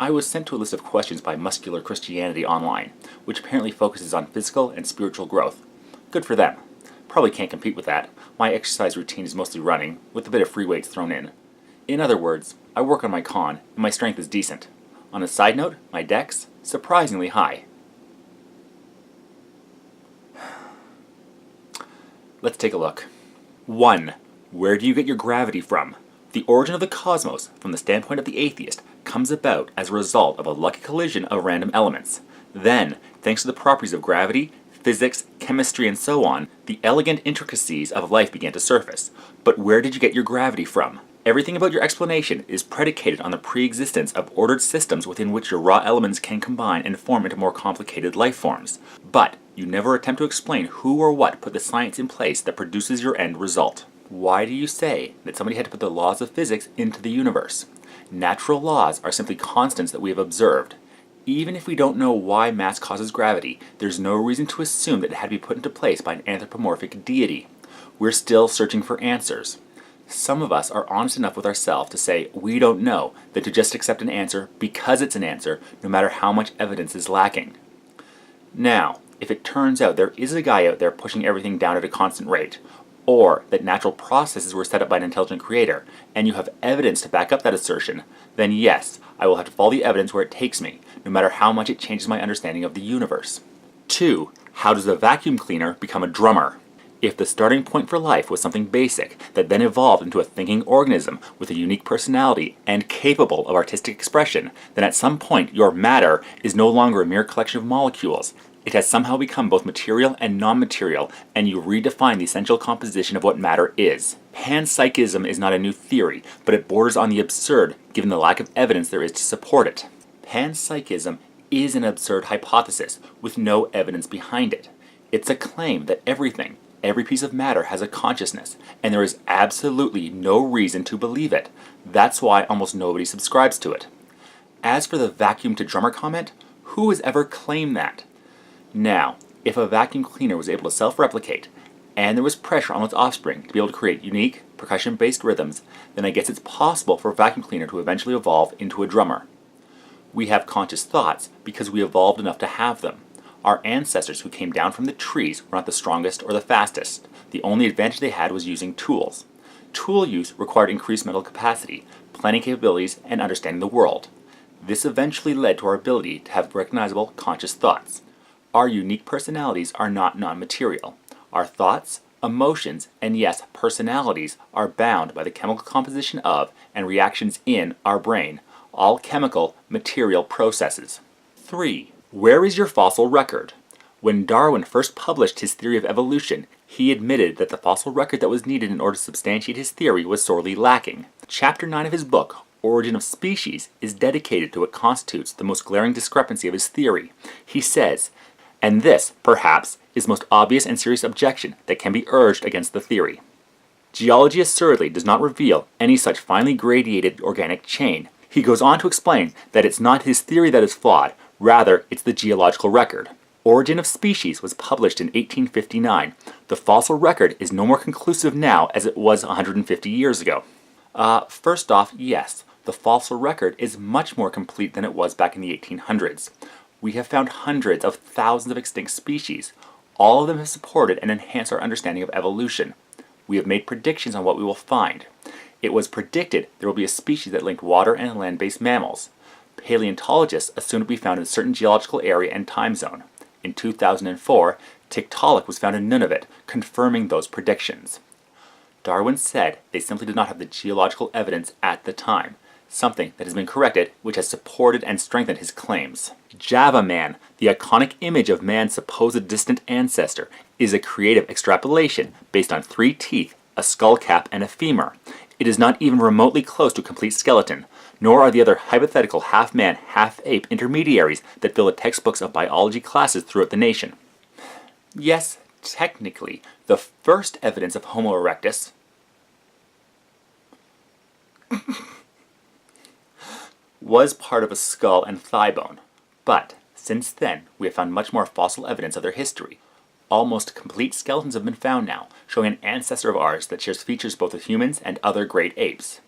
I was sent to a list of questions by Muscular Christianity online, which apparently focuses on physical and spiritual growth. Good for them. Probably can't compete with that. My exercise routine is mostly running, with a bit of free weights thrown in. In other words, I work on my con, and my strength is decent. On a side note, my dex, surprisingly high. Let's take a look. 1. Where do you get your gravity from? The origin of the cosmos, from the standpoint of the atheist, comes about as a result of a lucky collision of random elements. Then, thanks to the properties of gravity, physics, chemistry, and so on, the elegant intricacies of life began to surface. But where did you get your gravity from? Everything about your explanation is predicated on the pre-existence of ordered systems within which your raw elements can combine and form into more complicated life forms. But you never attempt to explain who or what put the science in place that produces your end result. Why do you say that somebody had to put the laws of physics into the universe? Natural laws are simply constants that we have observed. Even if we don't know why mass causes gravity, there's no reason to assume that it had to be put into place by an anthropomorphic deity. We're still searching for answers. Some of us are honest enough with ourselves to say we don't know, than to just accept an answer because it's an answer, no matter how much evidence is lacking. Now, if it turns out there is a guy out there pushing everything down at a constant rate, or that natural processes were set up by an intelligent creator, and you have evidence to back up that assertion, then yes, I will have to follow the evidence where it takes me, no matter how much it changes my understanding of the universe. 2. How does a vacuum cleaner become a drummer? If the starting point for life was something basic that then evolved into a thinking organism with a unique personality and capable of artistic expression, then at some point your matter is no longer a mere collection of molecules. It has somehow become both material and non-material, and you redefine the essential composition of what matter is. Panpsychism is not a new theory, but it borders on the absurd, given the lack of evidence there is to support it. Panpsychism is an absurd hypothesis, with no evidence behind it. It's a claim that everything, every piece of matter has a consciousness, and there is absolutely no reason to believe it. That's why almost nobody subscribes to it. As for the vacuum to drummer comment, who has ever claimed that? Now, if a vacuum cleaner was able to self-replicate, and there was pressure on its offspring to be able to create unique, percussion-based rhythms, then I guess it's possible for a vacuum cleaner to eventually evolve into a drummer. We have conscious thoughts because we evolved enough to have them. Our ancestors who came down from the trees were not the strongest or the fastest. The only advantage they had was using tools. Tool use required increased mental capacity, planning capabilities, and understanding the world. This eventually led to our ability to have recognizable conscious thoughts. Our unique personalities are not non-material. Our thoughts, emotions, and yes, personalities are bound by the chemical composition of and reactions in our brain, all chemical, material processes. 3. Where is your fossil record? When Darwin first published his theory of evolution, he admitted that the fossil record that was needed in order to substantiate his theory was sorely lacking. Chapter 9 of his book, Origin of Species, is dedicated to what constitutes the most glaring discrepancy of his theory. He says, and this, perhaps, is the most obvious and serious objection that can be urged against the theory. Geology assuredly does not reveal any such finely gradiated organic chain. He goes on to explain that it's not his theory that is flawed, rather it's the geological record. Origin of Species was published in 1859. The fossil record is no more conclusive now as it was 150 years ago. First off, yes, the fossil record is much more complete than it was back in the 1800s. We have found hundreds of thousands of extinct species. All of them have supported and enhanced our understanding of evolution. We have made predictions on what we will find. It was predicted there will be a species that linked water and land-based mammals. Paleontologists assumed it would be found in a certain geological area and time zone. In 2004, Tiktaalik was found in Nunavut, confirming those predictions. Darwin said they simply did not have the geological evidence at the time, something that has been corrected, which has supported and strengthened his claims. Java Man, the iconic image of man's supposed distant ancestor, is a creative extrapolation based on 3 teeth, a skull cap, and a femur. It is not even remotely close to a complete skeleton, nor are the other hypothetical half-man, half-ape intermediaries that fill the textbooks of biology classes throughout the nation. Yes, technically, the first evidence of Homo erectus was part of a skull and thigh bone, but since then we have found much more fossil evidence of their history. Almost complete skeletons have been found now, showing an ancestor of ours that shares features both with humans and other great apes.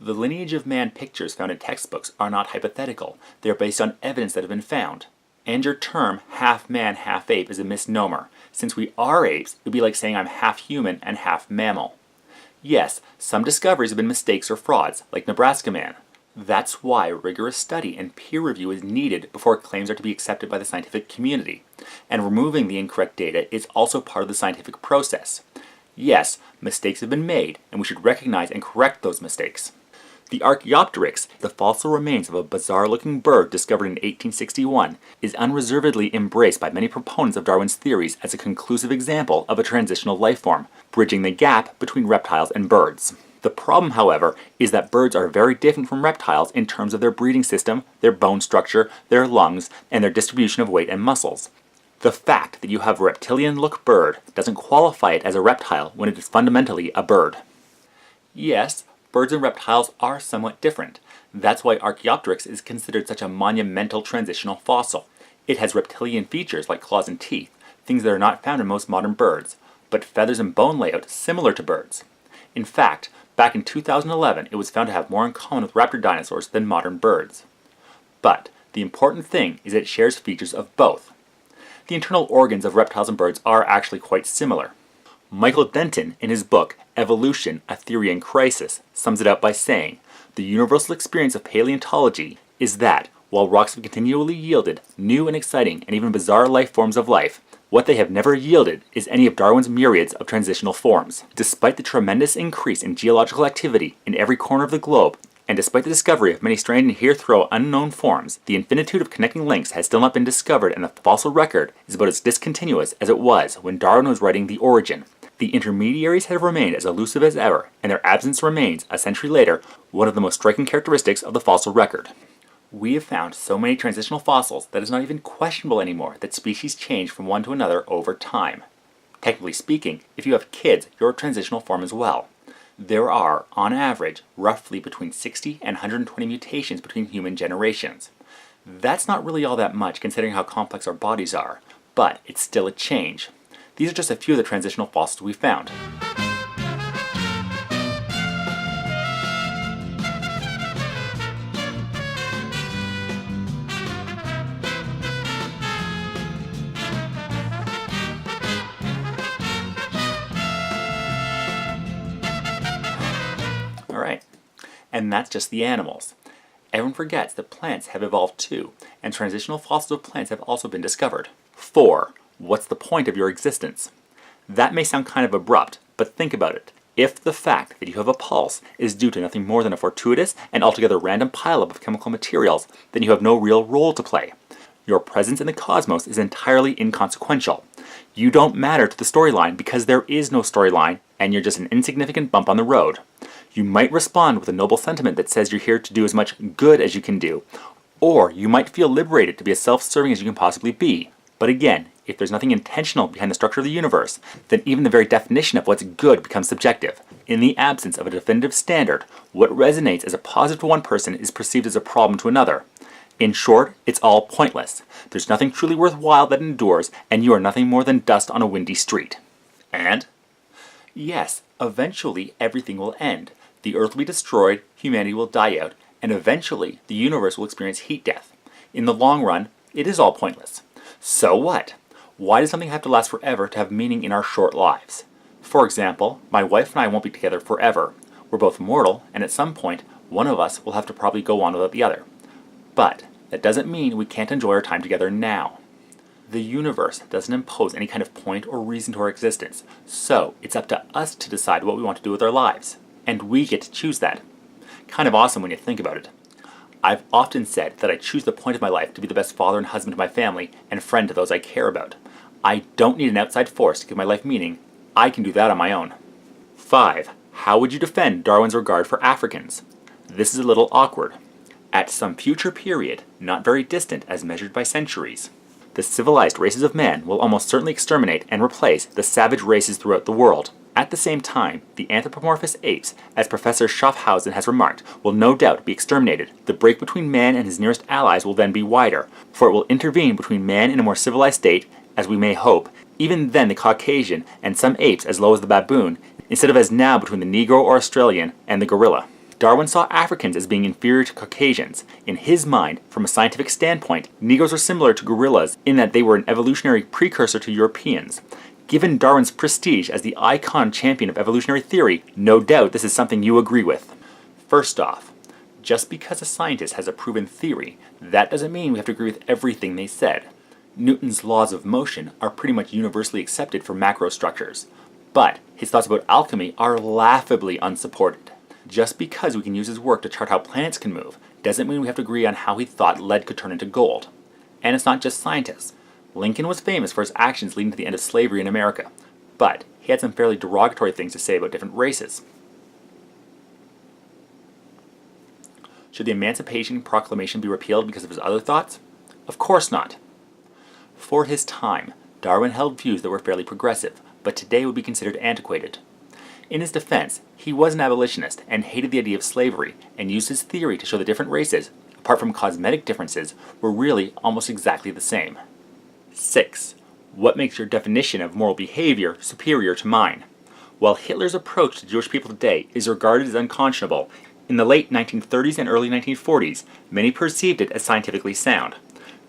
The lineage of man pictures found in textbooks are not hypothetical, they are based on evidence that have been found. And your term, half man, half ape, is a misnomer. Since we are apes, it would be like saying I'm half human and half mammal. Yes, some discoveries have been mistakes or frauds, like Nebraska Man. That's why rigorous study and peer review is needed before claims are to be accepted by the scientific community. And removing the incorrect data is also part of the scientific process. Yes, mistakes have been made, and we should recognize and correct those mistakes. The Archaeopteryx, the fossil remains of a bizarre-looking bird discovered in 1861, is unreservedly embraced by many proponents of Darwin's theories as a conclusive example of a transitional life form, bridging the gap between reptiles and birds. The problem, however, is that birds are very different from reptiles in terms of their breathing system, their bone structure, their lungs, and their distribution of weight and muscles. The fact that you have a reptilian-look bird doesn't qualify it as a reptile when it is fundamentally a bird. Yes, birds and reptiles are somewhat different. That's why Archaeopteryx is considered such a monumental transitional fossil. It has reptilian features like claws and teeth, things that are not found in most modern birds, but feathers and bone layout similar to birds. In fact, back in 2011, it was found to have more in common with raptor dinosaurs than modern birds. But the important thing is that it shares features of both. The internal organs of reptiles and birds are actually quite similar. Michael Denton, in his book Evolution, A Theory in Crisis, sums it up by saying, "The universal experience of paleontology is that, while rocks have continually yielded new and exciting and even bizarre life forms of life, what they have never yielded is any of Darwin's myriads of transitional forms. Despite the tremendous increase in geological activity in every corner of the globe, and despite the discovery of many strange and hitherto unknown forms, the infinitude of connecting links has still not been discovered, and the fossil record is about as discontinuous as it was when Darwin was writing The Origin. The intermediaries have remained as elusive as ever, and their absence remains, a century later, one of the most striking characteristics of the fossil record." We have found so many transitional fossils that it's not even questionable anymore that species change from one to another over time. Technically speaking, if you have kids, you're a transitional form as well. There are, on average, roughly between 60 and 120 mutations between human generations. That's not really all that much considering how complex our bodies are, but it's still a change. These are just a few of the transitional fossils we found. Alright, and that's just the animals. Everyone forgets that plants have evolved too, and transitional fossils of plants have also been discovered. 4. What's the point of your existence? That may sound kind of abrupt, but think about it. If the fact that you have a pulse is due to nothing more than a fortuitous and altogether random pileup of chemical materials, then you have no real role to play. Your presence in the cosmos is entirely inconsequential. You don't matter to the storyline because there is no storyline, and you're just an insignificant bump on the road. You might respond with a noble sentiment that says you're here to do as much good as you can do, or you might feel liberated to be as self-serving as you can possibly be. But again, if there's nothing intentional behind the structure of the universe, then even the very definition of what's good becomes subjective. In the absence of a definitive standard, what resonates as a positive to one person is perceived as a problem to another. In short, it's all pointless. There's nothing truly worthwhile that endures, and you are nothing more than dust on a windy street. And? Yes, eventually everything will end. The Earth will be destroyed, humanity will die out, and eventually the universe will experience heat death. In the long run, it is all pointless. So what? Why does something have to last forever to have meaning in our short lives? For example, my wife and I won't be together forever. We're both mortal, and at some point, one of us will have to probably go on without the other. But that doesn't mean we can't enjoy our time together now. The universe doesn't impose any kind of point or reason to our existence, so it's up to us to decide what we want to do with our lives. And we get to choose that. Kind of awesome when you think about it. I've often said that I choose the point of my life to be the best father and husband to my family and friend to those I care about. I don't need an outside force to give my life meaning. I can do that on my own. 5. How would you defend Darwin's regard for Africans? This is a little awkward. At some future period, not very distant as measured by centuries, the civilized races of man will almost certainly exterminate and replace the savage races throughout the world. At the same time, the anthropomorphous apes, as Professor Schaffhausen has remarked, will no doubt be exterminated. The break between man and his nearest allies will then be wider, for it will intervene between man in a more civilized state, as we may hope, even then the Caucasian, and some apes as low as the baboon, instead of as now between the Negro or Australian and the gorilla. Darwin saw Africans as being inferior to Caucasians. In his mind, from a scientific standpoint, Negroes are similar to gorillas in that they were an evolutionary precursor to Europeans. Given Darwin's prestige as the icon champion of evolutionary theory, no doubt this is something you agree with. First off, just because a scientist has a proven theory, that doesn't mean we have to agree with everything they said. Newton's laws of motion are pretty much universally accepted for macrostructures, but his thoughts about alchemy are laughably unsupported. Just because we can use his work to chart how planets can move, doesn't mean we have to agree on how he thought lead could turn into gold. And it's not just scientists. Lincoln was famous for his actions leading to the end of slavery in America, but he had some fairly derogatory things to say about different races. Should the Emancipation Proclamation be repealed because of his other thoughts? Of course not. For his time, Darwin held views that were fairly progressive, but today would be considered antiquated. In his defense, he was an abolitionist and hated the idea of slavery, and used his theory to show the different races, apart from cosmetic differences, were really almost exactly the same. 6. What makes your definition of moral behavior superior to mine? While Hitler's approach to Jewish people today is regarded as unconscionable, in the late 1930s and early 1940s, many perceived it as scientifically sound.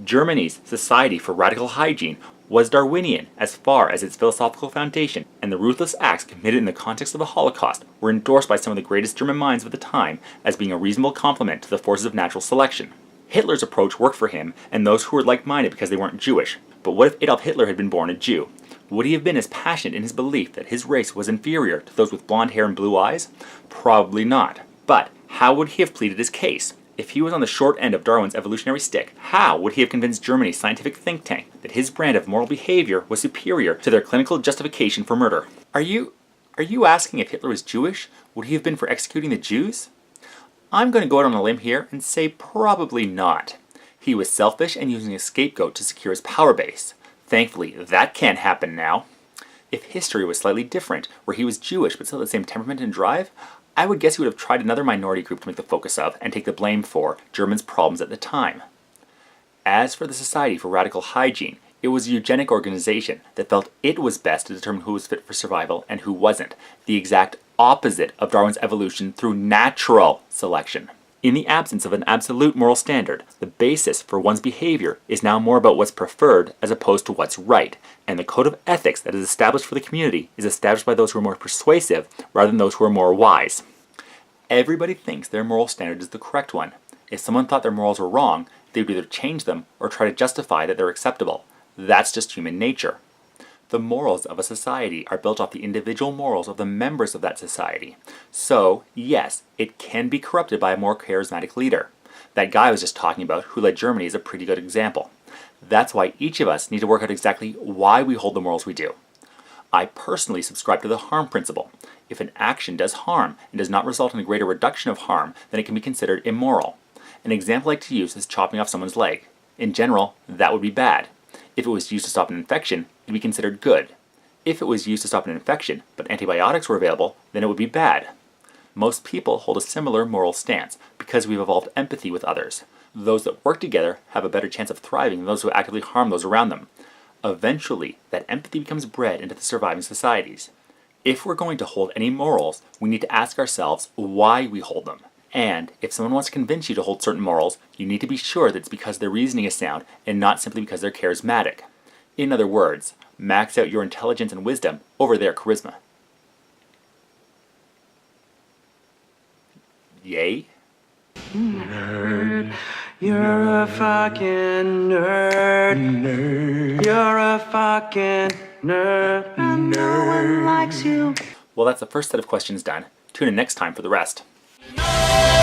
Germany's Society for Radical Hygiene was Darwinian as far as its philosophical foundation, and the ruthless acts committed in the context of the Holocaust were endorsed by some of the greatest German minds of the time as being a reasonable complement to the forces of natural selection. Hitler's approach worked for him and those who were like-minded because they weren't Jewish. But what if Adolf Hitler had been born a Jew? Would he have been as passionate in his belief that his race was inferior to those with blonde hair and blue eyes? Probably not. But how would he have pleaded his case? If he was on the short end of Darwin's evolutionary stick, how would he have convinced Germany's scientific think tank that his brand of moral behavior was superior to their clinical justification for murder? Are you asking if Hitler was Jewish? Would he have been for executing the Jews? I'm going to go out on a limb here and say probably not. He was selfish and using a scapegoat to secure his power base. Thankfully, that can't happen now. If history was slightly different, where he was Jewish but still had the same temperament and drive, I would guess he would have tried another minority group to make the focus of and take the blame for Germans' problems at the time. As for the Society for Radical Hygiene, it was a eugenic organization that felt it was best to determine who was fit for survival and who wasn't, the exact opposite of Darwin's evolution through natural selection. In the absence of an absolute moral standard, the basis for one's behavior is now more about what's preferred as opposed to what's right, and the code of ethics that is established for the community is established by those who are more persuasive rather than those who are more wise. Everybody thinks their moral standard is the correct one. If someone thought their morals were wrong, they would either change them or try to justify that they're acceptable. That's just human nature. The morals of a society are built off the individual morals of the members of that society. So, yes, it can be corrupted by a more charismatic leader. That guy I was just talking about who led Germany is a pretty good example. That's why each of us need to work out exactly why we hold the morals we do. I personally subscribe to the harm principle. If an action does harm and does not result in a greater reduction of harm, then it can be considered immoral. An example I like to use is chopping off someone's leg. In general, that would be bad. If it was used to stop an infection, it would be considered good. If it was used to stop an infection, but antibiotics were available, then it would be bad. Most people hold a similar moral stance because we've evolved empathy with others. Those that work together have a better chance of thriving than those who actively harm those around them. Eventually, that empathy becomes bred into the surviving societies. If we're going to hold any morals, we need to ask ourselves why we hold them. And if someone wants to convince you to hold certain morals, you need to be sure that it's because their reasoning is sound and not simply because they're charismatic. In other words, max out your intelligence and wisdom over their charisma. Yay? Nerd. You're a fucking nerd. Nerd. You're a fucking nerd. And no one likes you. Well, that's the first set of questions done. Tune in next time for the rest. No!